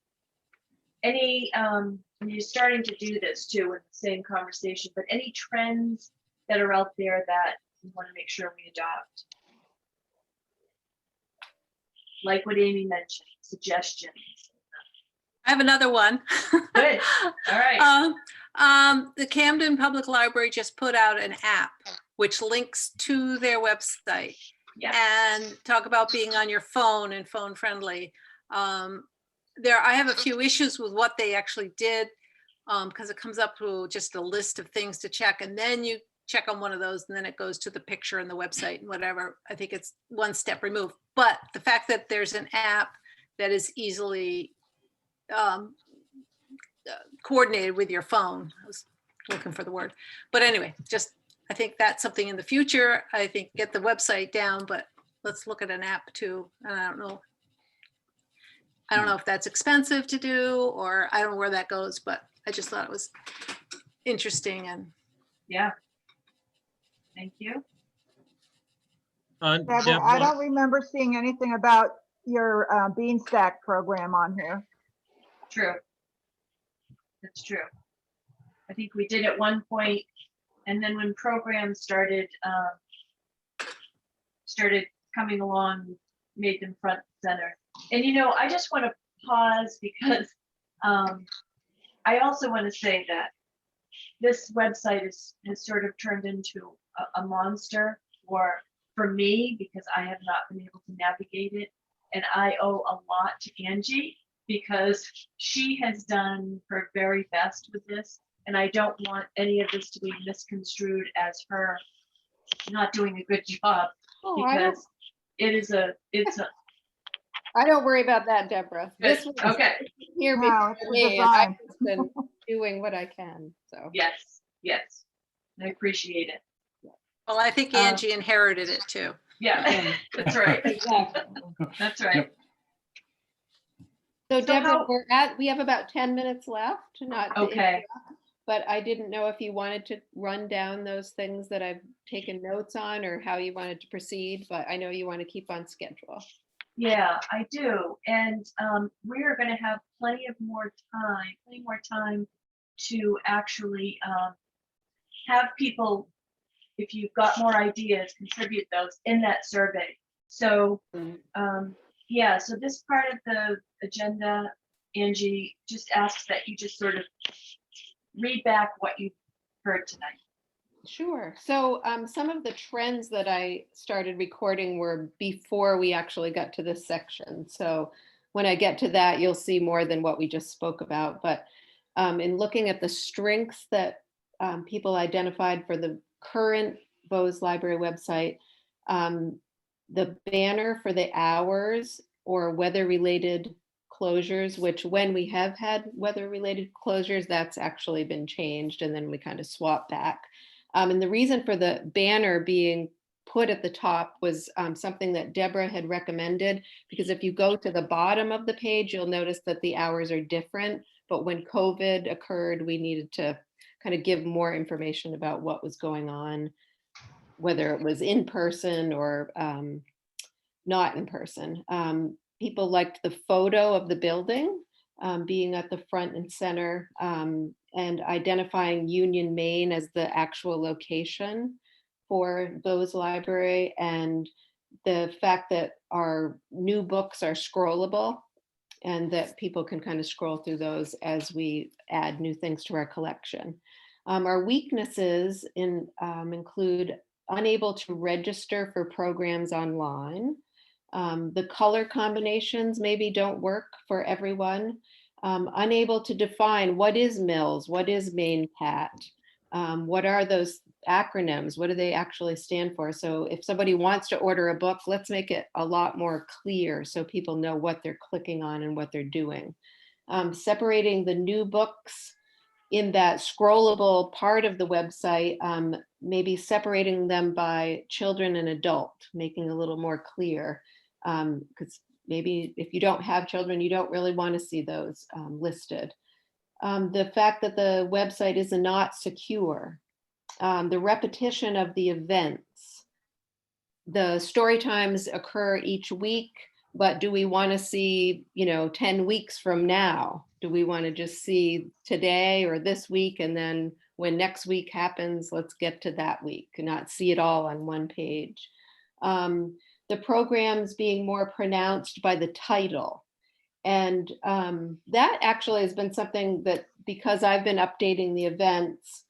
Any, and you're starting to do this too with the same conversation, but any trends that are out there that you want to make sure we adopt? Like what Amy mentioned, suggestions. I have another one. Good. All right. The Camden Public Library just put out an app which links to their website Yeah. and talk about being on your phone and phone friendly. I have a few issues with what they actually did because it comes up to just a list of things to check, and then you check on one of those and then it goes to the picture and the website and whatever. I think it's one step removed. But the fact that there's an app that is easily coordinated with your phone. I was looking for the word. But anyway, just I think that's something in the future. I think get the website down, but let's look at an app too. And I don't know if that's expensive to do or I don't know where that goes, but I just thought it was interesting and Yeah. Thank you. Debra, Deb, I don't remember seeing anything about your Beanstack program on here. True. That's true. I think we did at one point, and then when programs started coming along, we made them front and center. And you know, I just want to pause because I also want to say that this website has sort of turned into a monster for me because I have not been able to navigate it. And I owe a lot to Angie because she has done her very best with this. And I don't want any of this to be misconstrued as her not doing a good job Oh, because it's a, I don't worry about that, Deborah. This was okay. here No, before it's the me, and I've design. just been doing what I can, so. Yes, yes. I appreciate it. well, I think Angie inherited it too. Yeah, that's right. exactly. That's right. So So Deborah, how- we have about 10 minutes left, not to Okay. interrupt, but I didn't know if you wanted to run down those things that I've taken notes on or how you wanted to proceed, but I know you want to keep on schedule. Yeah, I do. And we are going to have plenty more time to actually have people, if you've got more ideas, contribute those in that survey. So, Mm. yeah, so this part of the agenda, Angie, just asks that you just sort of read back what you heard tonight. Sure. So some of the trends that I started recording were before we actually got to this section. So when I get to that, you'll see more than what we just spoke about. But in looking at the strengths that people identified for the current Vose Library website, the banner for the hours or weather-related closures, which when we have had weather-related closures, that's actually been changed, and then we kind of swap back. And the reason for the banner being put at the top was something that Debra had recommended, because if you go to the bottom of the page, you'll notice that the hours are different. But when COVID occurred, we needed to kind of give more information about what was going on, whether it was in person or not in person. People liked the photo of the building being at the front and center, and identifying Union, Maine as the actual location for Vose Library, and the fact that our new books are scrollable and that people can kind of scroll through those as we add new things to our collection. Our weaknesses include unable to register for programs online. The color combinations maybe don't work for everyone. Unable to define what is Mills, what is Maine Pat, what are those acronyms, what do they actually stand for? So if somebody wants to order a book, let's make it a lot more clear so people know what they're clicking on and what they're doing. Separating the new books in that scrollable part of the website, maybe separating them by children and adult, making a little more clear. Because maybe if you don't have children, you don't really want to see those listed. The fact that the website is not secure, the repetition of the events. The story times occur each week, but do we want to see, 10 weeks from now? Do we want to just see today or this week, and then when next week happens, let's get to that week and not see it all on one page? The programs being more pronounced by the title. And that actually has been something that, because I've been updating the events,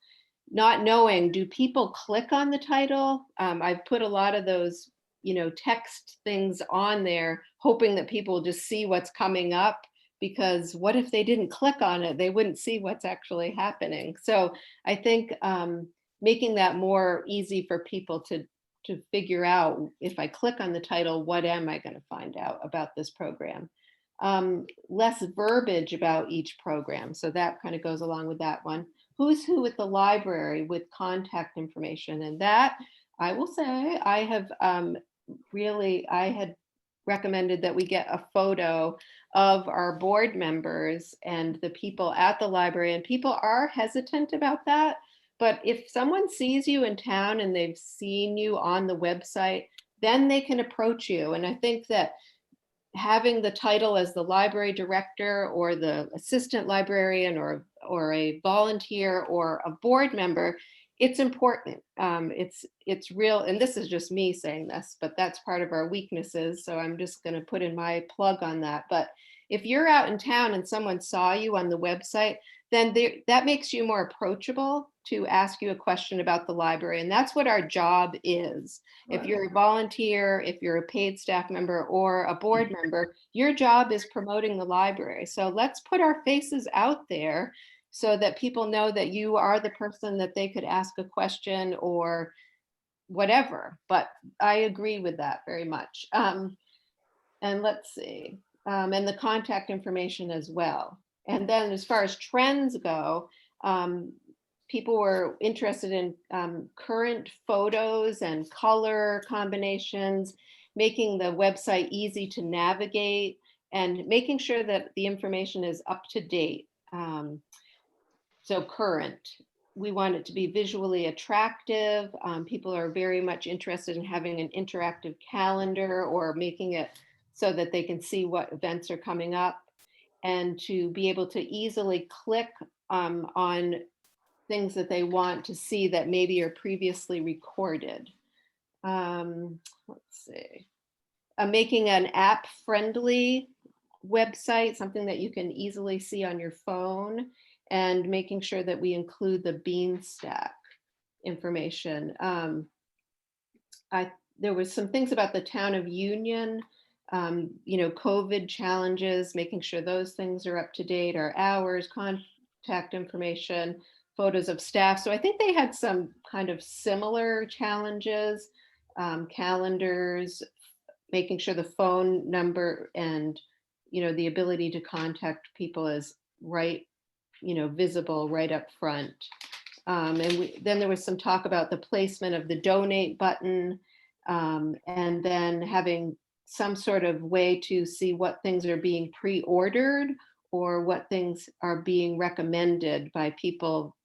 not knowing, do people click on the title? I've put a lot of those, text things on there, hoping that people will just see what's coming up, because what if they didn't click on it? They wouldn't see what's actually happening. So I think making that more easy for people to figure out, if I click on the title, what am I going to find out about this program? Less verbiage about each program. So that kind of goes along with that one. Who's who at the library with contact information. And that, I will say, I have I had recommended that we get a photo of our board members and the people at the library. And people are hesitant about that. But if someone sees you in town and they've seen you on the website, then they can approach you. And I think that having the title as the library director or the assistant librarian or a volunteer or a board member, it's important. It's real, and this is just me saying this, but that's part of our weaknesses. So I'm just going to put in my plug on that. But if you're out in town and someone saw you on the website, then that makes you more approachable to ask you a question about the library. And that's what our job is. If you're a volunteer, if you're a paid staff member or a board member, your job is promoting the library. So let's put our faces out there so that people know that you are the person that they could ask a question or whatever. But I agree with that very much. And let's see, and the contact information as well. And then as far as trends go, people were interested in current photos and color combinations, making the website easy to navigate, and making sure that the information is up to date. So current. We want it to be visually attractive. People are very much interested in having an interactive calendar or making it so that they can see what events are coming up, and to be able to easily click on things that they want to see that maybe are previously recorded. Let's see. making an app-friendly website, something that you can easily see on your phone, and making sure that we include the Beanstack information. There was some things about the town of Union, COVID challenges, making sure those things are up to date, our hours, contact information, photos of staff. So I think they had some kind of similar challenges, calendars, making sure the phone number and, the ability to contact people is right, visible right up front. Then there was some talk about the placement of the donate button, and then having some sort of way to see what things are being pre-ordered or what things are being recommended by people,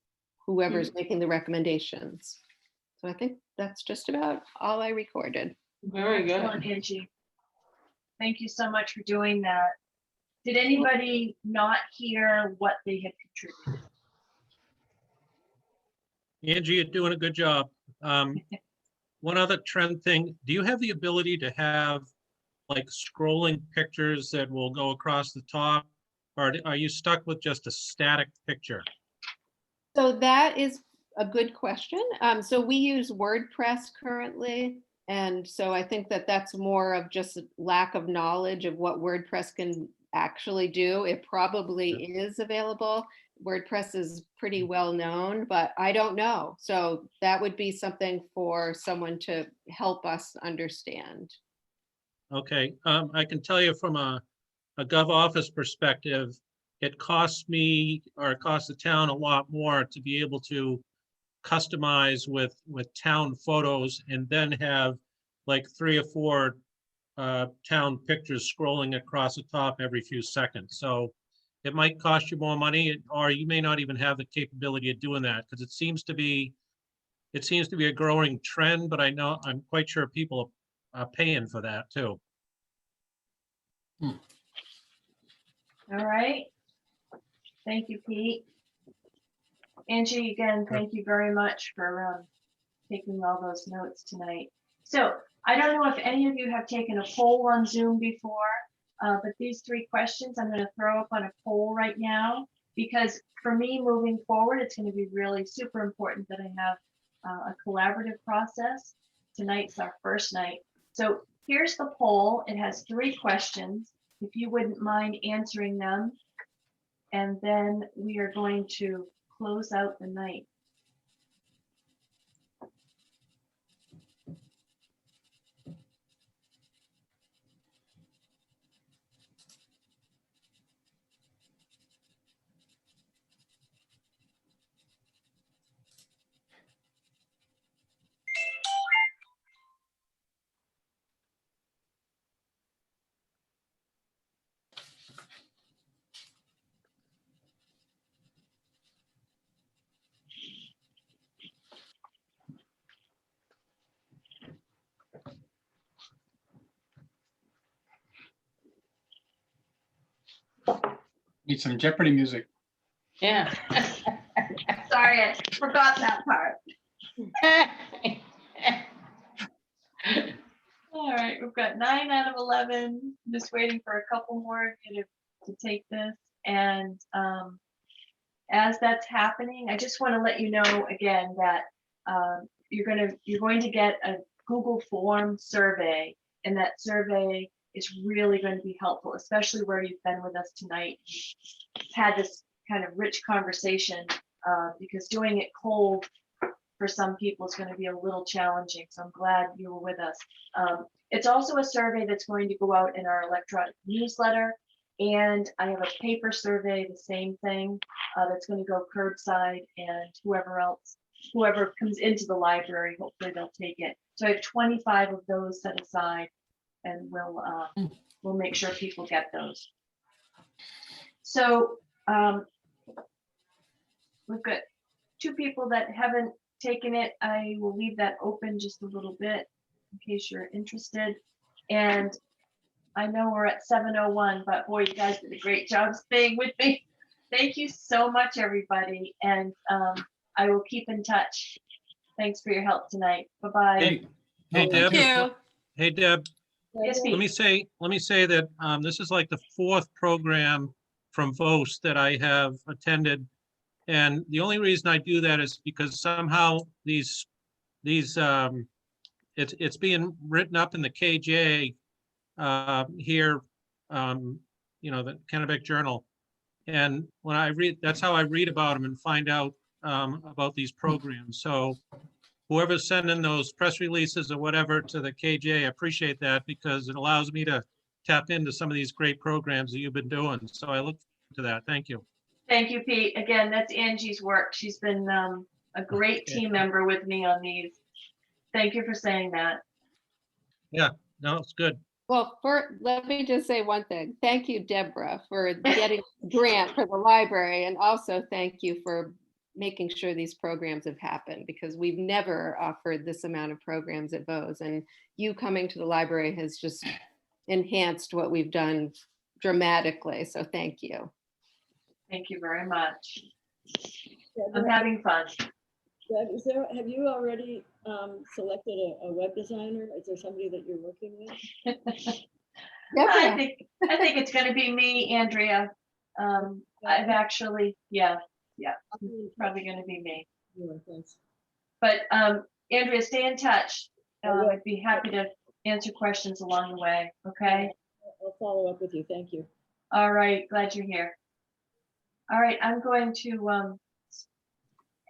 whoever's making the recommendations. So I think that's just about all I recorded. Very good. Excellent, Angie. Thank you so much for doing that. Did anybody not hear what they had contributed? Angie, you're doing a good job. One other trend thing, do you have the ability to have like scrolling pictures that will go across the top? Or are you stuck with just a static picture? So that is a good question. So we use WordPress currently. And so I think that that's more of just lack of knowledge of what WordPress can actually do. It probably is available. WordPress is pretty well known, but I don't know. So that would be something for someone to help us understand. Okay, I can tell you from a Gov office perspective, it costs me, or it costs the town a lot more to be able to customize with town photos and then have like 3 or 4 town pictures scrolling across the top every few seconds. So it might cost you more money, or you may not even have the capability of doing that, because it seems to be a growing trend, but I'm quite sure people are paying for that too. All right. Thank you, Pete. Angie, again, thank you very much for taking all those notes tonight. So I don't know if any of you have taken a poll on Zoom before, but these 3 questions I'm going to throw up on a poll right now, because for me moving forward, it's going to be really super important that I have a collaborative process. Tonight's our first night. So here's the poll. It has 3 questions. If you wouldn't mind answering them, and then we are going to close out the night. Need some Jeopardy music. Yeah. Sorry, I forgot that part. All right, we've got 9 out of 11. I'm just waiting for a couple more of you to take this. And as that's happening, I just want to let you know again that you're going to get a Google form survey, and that survey is really going to be helpful, especially where you've been with us tonight. Had this kind of rich conversation, because doing it cold for some people is going to be a little challenging. So I'm glad you were with us. It's also a survey that's going to go out in our electronic newsletter. And I have a paper survey, the same thing, that's going to go curbside, and whoever comes into the library, hopefully they'll take it. So I have 25 of those set aside, and we'll make sure people get those. So we've got 2 people that haven't taken it. I will leave that open just a little bit in case you're interested. And I know we're at 7:01, but boy, you guys did a great job staying with me. Thank you so much, everybody. And I will keep in touch. Thanks for your help tonight. Bye-bye. Hey, Deb. Thank you. Hey, Deb. Yes, Let me Pete. say that this is like the fourth program from VOS that I have attended. And the only reason I do that is because somehow these it's being written up in the KJ here, the Kennebec Journal. And when I read, that's how I read about them and find out about these programs. So whoever's sending those press releases or whatever to the KJ, I appreciate that because it allows me to tap into some of these great programs that you've been doing. So I look forward to that. Thank you. Thank you, Pete. Again, that's Angie's work. She's been a great team member with me on these. Thank you for saying that. No, it's good. Well, let me just say one thing. Thank you, Deborah, for getting the grant for the library. And also thank you for making sure these programs have happened because we've never offered this amount of programs at Vose. And you coming to the library has just enhanced what we've done dramatically. So thank you. Thank you very much. I'm Deb, having fun. have you already selected a web designer? Is there somebody that you're working with? I Deborah, think it's going to be me, Andrea. I've actually, yeah, it's probably going to be me. Yeah, thanks. But Andrea, stay in touch. I'd be happy to answer questions along the way. Okay. I'll follow up with you. Thank you. All right. Glad you're here. All right. I'm going to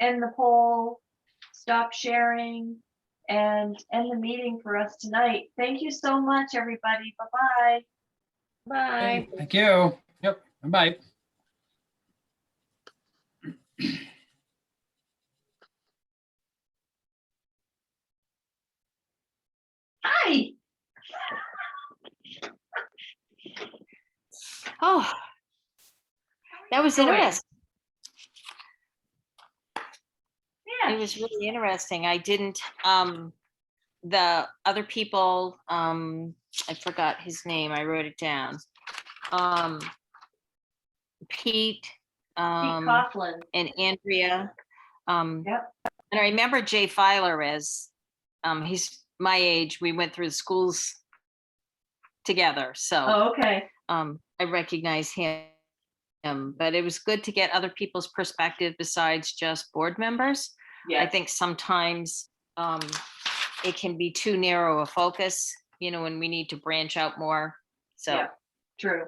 end the poll, stop sharing, and end the meeting for us tonight. Thank you so much, everybody. Bye-bye. Bye. Thank you. Yep. Bye. Hi. Oh, that was Go ahead. interesting. It Yeah. was really interesting. I didn't, the other people, I forgot his name. I wrote it down. Pete, Pete Coughlin. and Andrea. Yep. And I remember Jay Filer as, he's my age. We went through the schools together. So Oh, okay. I recognize him. But it was good to get other people's perspective besides just board members. Yeah. I think sometimes it can be too narrow a focus, and we need to branch out more. So Yeah. True.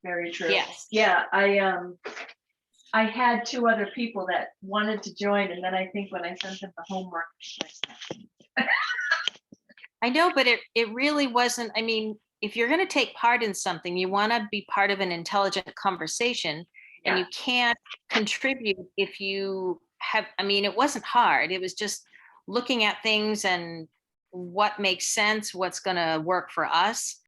Very true. yes. Yeah, I had two other people that wanted to join, and then I think when I sent them the homework, I know, but it really wasn't. I mean, if you're going to take part in something, you want to be part of an intelligent conversation, and you can't contribute if you have. I mean, it wasn't hard. It was just looking at things and what makes sense, what's going to work for us.